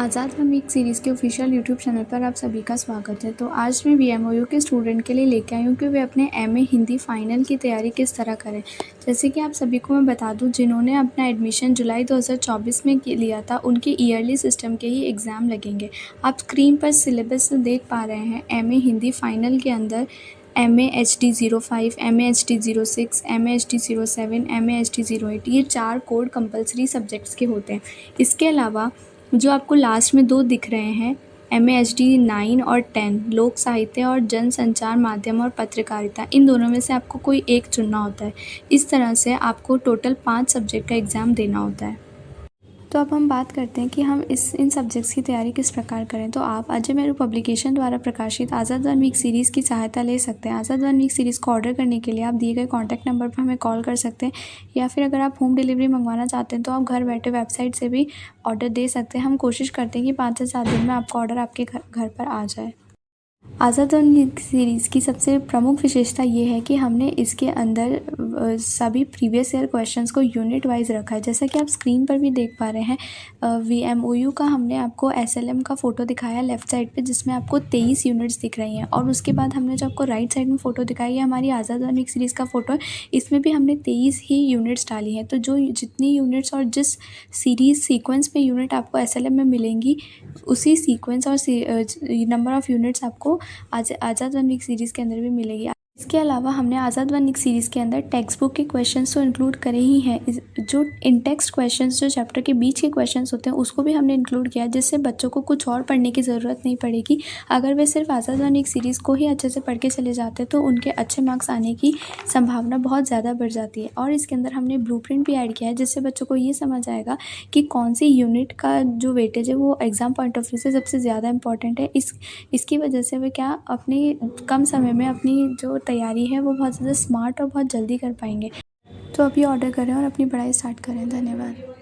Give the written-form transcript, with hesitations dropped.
आज़ाद हम week series के official YouTube channel पर आप सभी का स्वागत है। तो आज मैं वीएमओयू के स्टूडेंट के लिए लेके आई हूँ कि वे अपने एमए हिंदी फाइनल की तैयारी किस तरह करें। जैसे कि आप सभी को मैं बता दूँ, जिन्होंने अपना एडमिशन जुलाई 2024 में लिया था, उनके ईयरली सिस्टम के ही एग्ज़ाम लगेंगे। आप स्क्रीन पर सिलेबस देख पा रहे हैं। एमए हिंदी फाइनल के अंदर MAHD05, MAHD06, MAHD07, MAHD08 ये 4 कोड कंपलसरी सब्जेक्ट्स के होते हैं। इसके अलावा जो आपको लास्ट में 2 दिख रहे हैं, MAHD9 और 10 लोक साहित्य और जनसंचार माध्यम और पत्रकारिता, इन दोनों में से आपको कोई एक चुनना होता है। इस तरह से आपको टोटल 5 सब्जेक्ट का एग्ज़ाम देना होता है। तो अब हम बात करते हैं कि हम इन सब्जेक्ट्स की तैयारी किस प्रकार करें। तो आप अजय मेरू पब्लिकेशन द्वारा प्रकाशित आज़ाद वन वीक सीरीज़ की सहायता ले सकते हैं। आज़ाद वन वीक सीरीज़ को ऑर्डर करने के लिए आप दिए गए कॉन्टैक्ट नंबर पर हमें कॉल कर सकते हैं, या फिर अगर आप होम डिलीवरी मंगवाना चाहते हैं तो आप घर बैठे वेबसाइट से भी ऑर्डर दे सकते हैं। हम कोशिश करते हैं कि 5 से 7 दिन में आपका ऑर्डर आपके घर पर आ जाए। आज़ाद वन वीक सीरीज़ की सबसे प्रमुख विशेषता ये है कि हमने इसके अंदर सभी प्रीवियस ईयर क्वेश्चंस को यूनिट वाइज रखा है। जैसा कि आप स्क्रीन पर भी देख पा रहे हैं, वीएमओयू का हमने आपको एसएलएम का फ़ोटो दिखाया लेफ़्ट साइड पे, जिसमें आपको 23 यूनिट्स दिख रही हैं, और उसके बाद हमने जो आपको राइट साइड में फ़ोटो दिखाई है हमारी आज़ाद वन वीक सीरीज़ का फ़ोटो है। इसमें भी हमने 23 ही यूनिट्स डाली हैं। तो जो जितनी यूनिट्स और जिस सीरीज़ सीक्वेंस में यूनिट आपको एसएलएम में मिलेंगी, उसी सीक्वेंस और नंबर ऑफ़ यूनिट्स आपको आज़ाद वन वीक सीरीज़ के अंदर भी मिलेगी। इसके अलावा हमने आज़ाद वन वीक सीरीज़ के अंदर टेक्स्ट बुक के क्वेश्चंस तो इंक्लूड करे ही हैं। जो इन टेक्स्ट क्वेश्चंस जो चैप्टर के बीच के क्वेश्चंस होते हैं उसको भी हमने इंक्लूड किया है, जिससे बच्चों को कुछ और पढ़ने की ज़रूरत नहीं पड़ेगी। अगर वे सिर्फ आज़ाद वन वीक सीरीज़ को ही अच्छे से पढ़ के चले जाते हैं तो उनके अच्छे मार्क्स आने की संभावना बहुत ज़्यादा बढ़ जाती है। और इसके अंदर हमने ब्लूप्रिंट भी ऐड किया है, जिससे बच्चों को ये समझ आएगा कि कौन सी यूनिट का जो वेटेज है वो एग्ज़ाम पॉइंट ऑफ व्यू से सबसे ज़्यादा इंपॉर्टेंट है। इसकी वजह से वे क्या अपनी कम समय में अपनी जो तैयारी है वो बहुत ज़्यादा स्मार्ट और बहुत जल्दी कर पाएंगे। तो अभी ऑर्डर करें और अपनी पढ़ाई स्टार्ट करें। धन्यवाद।